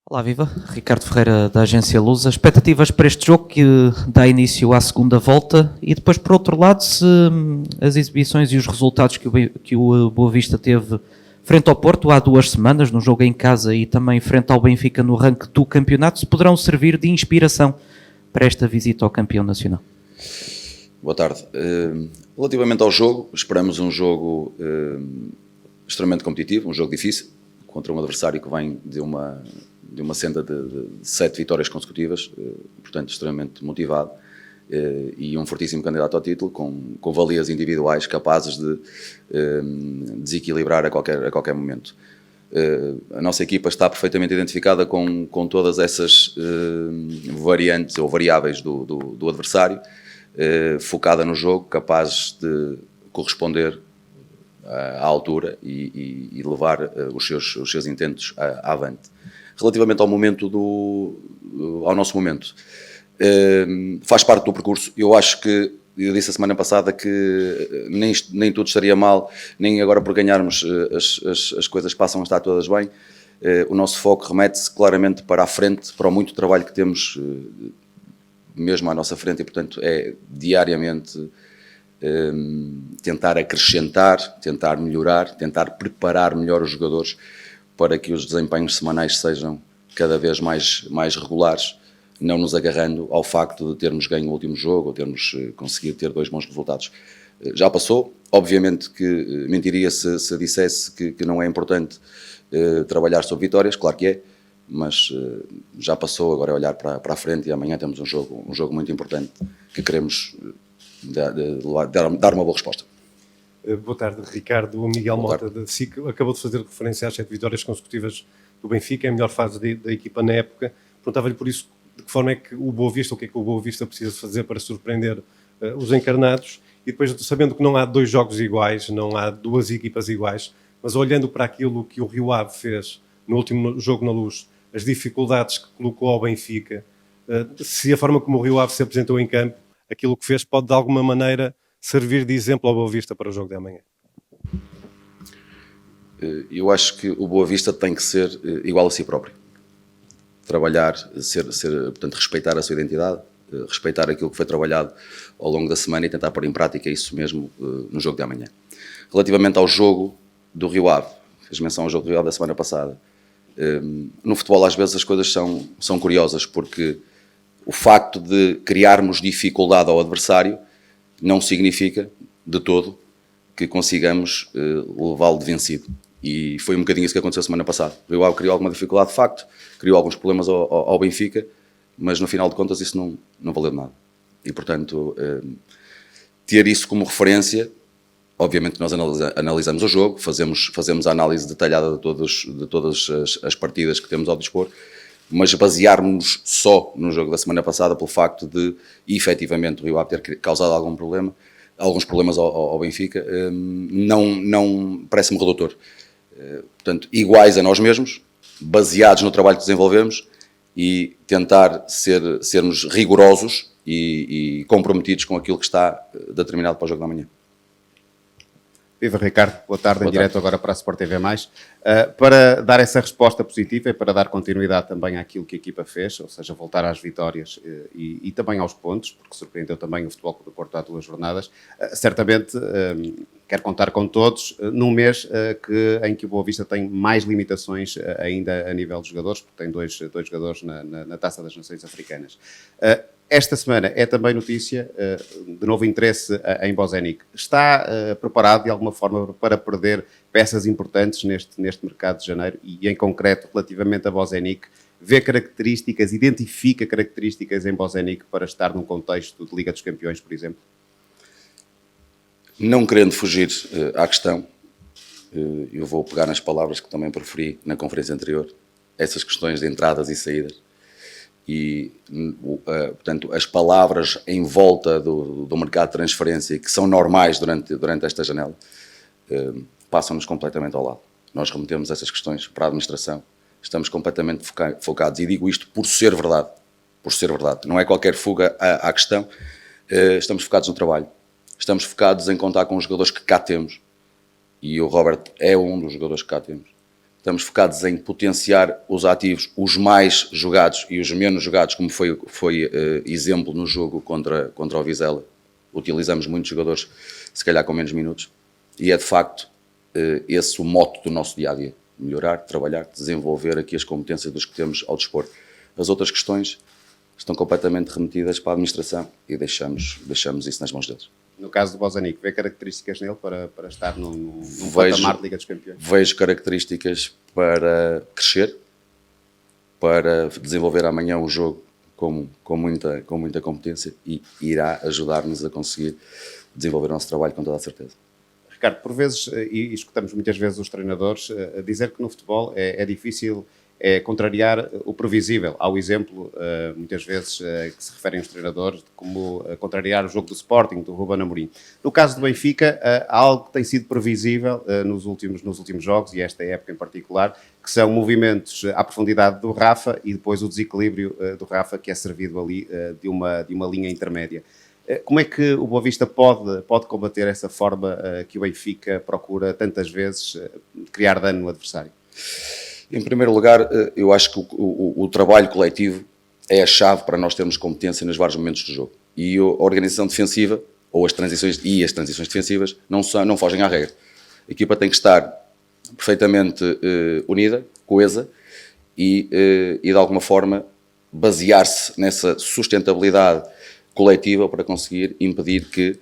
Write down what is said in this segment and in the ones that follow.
Olá, viva. Ricardo Ferreira, da agência Lusa. Expectativas para este jogo que dá início à segunda volta e depois, por outro lado, se as exibições e os resultados que o Boa Vista teve frente ao Porto há 2 semanas, no jogo em casa e também frente ao Benfica no ranking do campeonato, se poderão servir de inspiração para esta visita ao campeão nacional. Boa tarde. Relativamente ao jogo, esperamos um jogo extremamente competitivo, um jogo difícil, contra um adversário que vem de uma senda de 7 vitórias consecutivas, portanto extremamente motivado, e um fortíssimo candidato ao título, com valias individuais capazes de desequilibrar a qualquer momento. A nossa equipa está perfeitamente identificada com todas essas variantes ou variáveis do adversário, focada no jogo, capaz de corresponder à altura e levar os seus intentos avante. Relativamente ao nosso momento, faz parte do percurso. Eu acho que, eu disse a semana passada que nem tudo estaria mal, nem agora por ganharmos as coisas passam a estar todas bem. O nosso foco remete-se claramente para a frente, para o muito trabalho que temos mesmo à nossa frente, e portanto é diariamente tentar acrescentar, tentar melhorar, tentar preparar melhor os jogadores para que os desempenhos semanais sejam cada vez mais regulares, não nos agarrando ao facto de termos ganho o último jogo ou termos conseguido ter 2 bons resultados. Já passou, obviamente que mentiria se dissesse que não é importante trabalhar sobre vitórias, claro que é, mas já passou, agora é olhar para a frente, e amanhã temos um jogo muito importante que queremos dar uma boa resposta. Boa tarde, Ricardo. O Miguel Mota da SIC acabou de fazer referência às 7 vitórias consecutivas do Benfica, é a melhor fase da equipa na época. Perguntava-lhe por isso de que forma é que o Boa Vista, o que é que o Boa Vista precisa fazer para surpreender os encarnados, e depois sabendo que não há 2 jogos iguais, não há 2 equipas iguais, mas olhando para aquilo que o Rio Ave fez no último jogo na Luz, as dificuldades que colocou ao Benfica, se a forma como o Rio Ave se apresentou em campo, aquilo que fez pode de alguma maneira servir de exemplo ao Boa Vista para o jogo de amanhã? Eu acho que o Boa Vista tem que ser igual a si próprio. Trabalhar, portanto, respeitar a sua identidade, respeitar aquilo que foi trabalhado ao longo da semana e tentar pôr em prática isso mesmo no jogo de amanhã. Relativamente ao jogo do Rio Ave, fiz menção ao jogo do Rio Ave da semana passada, no futebol às vezes as coisas são curiosas, porque o facto de criarmos dificuldade ao adversário não significa, de todo, que consigamos levá-lo de vencido. E foi um bocadinho isso que aconteceu semana passada. O Rio Ave criou alguma dificuldade, de facto, criou alguns problemas ao Benfica, mas no final de contas isso não valeu de nada. E, portanto, ter isso como referência, obviamente nós analisamos o jogo, fazemos a análise detalhada de todas as partidas que temos ao dispor, mas basearmos só no jogo da semana passada pelo facto de, efetivamente, o Rio Ave ter causado alguns problemas ao Benfica, não parece-me redutor. Portanto, iguais a nós mesmos, baseados no trabalho que desenvolvemos, e tentar sermos rigorosos e comprometidos com aquilo que está determinado para o jogo da manhã. Viva Ricardo, boa tarde, em direto agora para a Sport TV+. Para dar essa resposta positiva e para dar continuidade também àquilo que a equipa fez, ou seja, voltar às vitórias e também aos pontos, porque surpreendeu também o Futebol Clube do Porto há 2 jornadas, certamente quero contar com todos num mês em que o Boa Vista tem mais limitações ainda a nível de jogadores, porque tem dois jogadores na Taça das Nações Africanas. Esta semana é também notícia de novo interesse em Bozenic. Está preparado de alguma forma para perder peças importantes neste mercado de janeiro e, em concreto, relativamente a Bozenic, vê características, identifica características em Bozenic para estar num contexto de Liga dos Campeões, por exemplo? Não querendo fugir à questão, eu vou pegar nas palavras que também preferi na conferência anterior, essas questões de entradas e saídas. E, portanto, as palavras em volta do mercado de transferência, que são normais durante esta janela, passam-nos completamente ao lado. Nós remetemos essas questões para a administração, estamos completamente focados, e digo isto por ser verdade, não é qualquer fuga à questão, estamos focados no trabalho, estamos focados em contar com os jogadores que cá temos, e o Robert é um dos jogadores que cá temos. estamos focados em potenciar os ativos, os mais jogados e os menos jogados, como foi exemplo no jogo contra o Vizela. Utilizamos muitos jogadores, se calhar com menos minutos, e é de facto esse o mote do nosso dia-a-dia. Melhorar, trabalhar, desenvolver aqui as competências dos que temos ao dispor. As outras questões estão completamente remetidas para a administração e deixamos isso nas mãos deles. No caso do Bozanic, vê características nele para estar num patamar de Liga dos Campeões? Vejo características para crescer, para desenvolver amanhã o jogo com muita competência e irá ajudar-nos a conseguir desenvolver o nosso trabalho com toda a certeza. Ricardo, por vezes, e escutamos muitas vezes os treinadores dizer que no futebol é difícil contrariar o previsível. Há o exemplo, muitas vezes, que se referem aos treinadores, como contrariar o jogo do Sporting, do Ruben Amorim. No caso do Benfica, há algo que tem sido previsível nos últimos jogos, e esta época em particular, que são movimentos à profundidade do Rafa e depois o desequilíbrio do Rafa, que é servido ali de uma linha intermédia. Como é que o Boa Vista pode combater essa forma que o Benfica procura tantas vezes de criar dano no adversário? Em primeiro lugar, eu acho que o trabalho coletivo é a chave para nós termos competência nos vários momentos do jogo. E a organização defensiva, ou as transições defensivas, não fogem à regra. A equipa tem que estar perfeitamente unida, coesa, e de alguma forma basear-se nessa sustentabilidade coletiva para conseguir impedir que,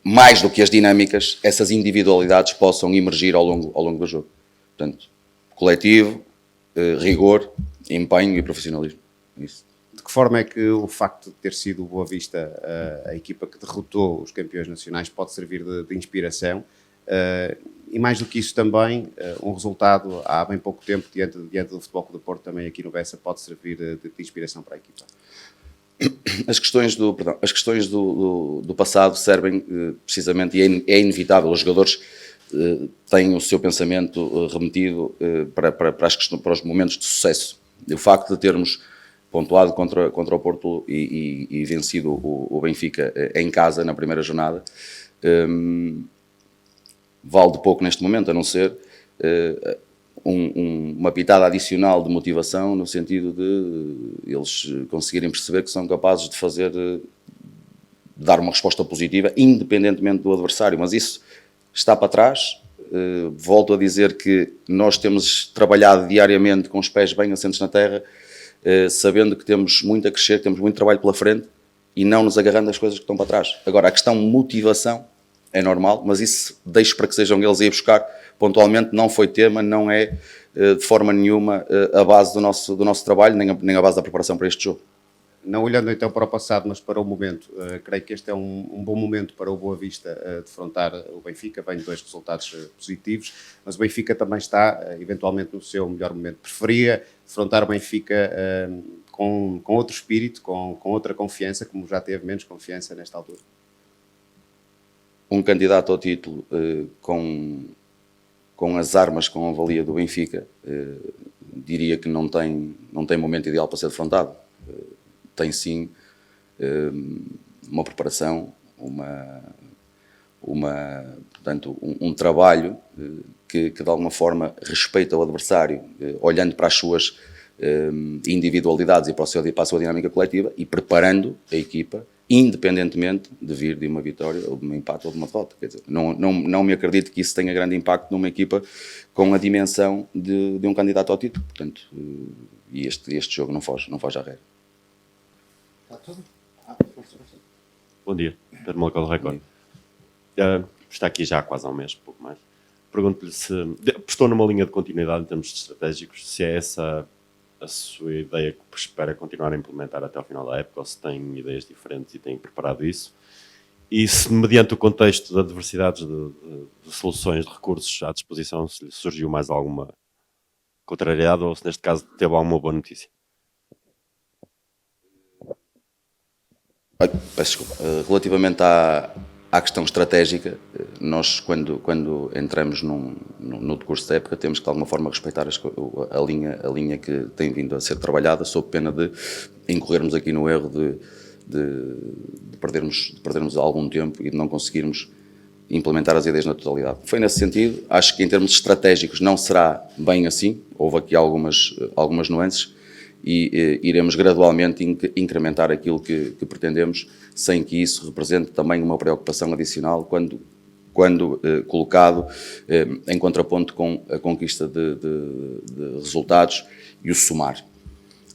mais do que as dinâmicas, essas individualidades possam emergir ao longo do jogo. Portanto, coletivo, rigor, empenho e profissionalismo. Isso. De que forma é que o facto de ter sido o Boa Vista a equipa que derrotou os campeões nacionais pode servir de inspiração? E mais do que isso também, um resultado há bem pouco tempo diante do Futebol Clube do Porto, também aqui no Bessa, pode servir de inspiração para a equipa? As questões do passado servem precisamente, e é inevitável, os jogadores têm o seu pensamento remetido para os momentos de sucesso. E o facto de termos pontuado contra o Porto e vencido o Benfica em casa na primeira jornada vale de pouco neste momento, a não ser uma pitada adicional de motivação, no sentido de eles conseguirem perceber que são capazes de dar uma resposta positiva, independentemente do adversário. Mas isso está para trás. Volto a dizer que nós temos trabalhado diariamente com os pés bem assentes na terra, sabendo que temos muito a crescer, que temos muito trabalho pela frente e não nos agarrando às coisas que estão para trás. Agora, a questão motivação é normal, mas isso deixo para que sejam eles a ir buscar. Pontualmente não foi tema, não é de forma nenhuma a base do nosso trabalho, nem a base da preparação para este jogo. Não olhando então para o passado, mas para o momento, creio que este é um bom momento para o Boa Vista defrontar o Benfica. Vem 2 resultados positivos, mas o Benfica também está eventualmente no seu melhor momento. Preferia defrontar o Benfica com outro espírito, com outra confiança, como já teve menos confiança nesta altura? Um candidato ao título com as armas, com a valia do Benfica, diria que não tem momento ideal para ser defrontado. Tem sim uma preparação, portanto, um trabalho que de alguma forma respeita o adversário, olhando para as suas individualidades e para a sua dinâmica coletiva e preparando a equipa, independentemente de vir de uma vitória ou de um empate ou de uma derrota. Quer dizer, não me acredito que isso tenha grande impacto numa equipa com a dimensão de um candidato ao título. Portanto, e este jogo não foge à regra. Bom dia, Pedro Malacó do Record. Está aqui já há quase há um mês, pouco mais. Pergunto-lhe se apostou numa linha de continuidade em termos estratégicos, se é essa a sua ideia que espera continuar a implementar até ao final da época, ou se tem ideias diferentes e tem preparado isso, e se mediante o contexto de adversidades de soluções, de recursos à disposição, se lhe surgiu mais alguma contrariedade ou se neste caso teve alguma boa notícia. Peço desculpa. Relativamente à questão estratégica, nós quando entramos no decurso da época temos que de alguma forma respeitar a linha que tem vindo a ser trabalhada, sob pena de incorrermos aqui no erro de perdermos algum tempo e de não conseguirmos implementar as ideias na totalidade. Foi nesse sentido, acho que em termos estratégicos não será bem assim, houve aqui algumas nuances, e iremos gradualmente incrementar aquilo que pretendemos, sem que isso represente também uma preocupação adicional quando colocado em contraponto com a conquista de resultados e o somar.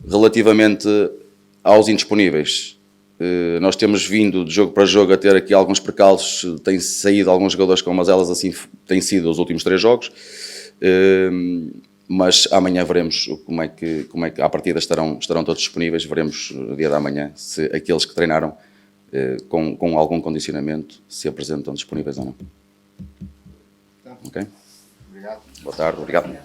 Relativamente aos indisponíveis, nós temos vindo de jogo para jogo a ter aqui alguns percalços, têm saído alguns jogadores com mazelas, assim tem sido os últimos 3 jogos, mas amanhã veremos como é que à partida estarão todos disponíveis, veremos no dia da manhã se aqueles que treinaram com algum condicionamento se apresentam disponíveis ou não. Ok? Obrigado. Boa tarde, obrigado.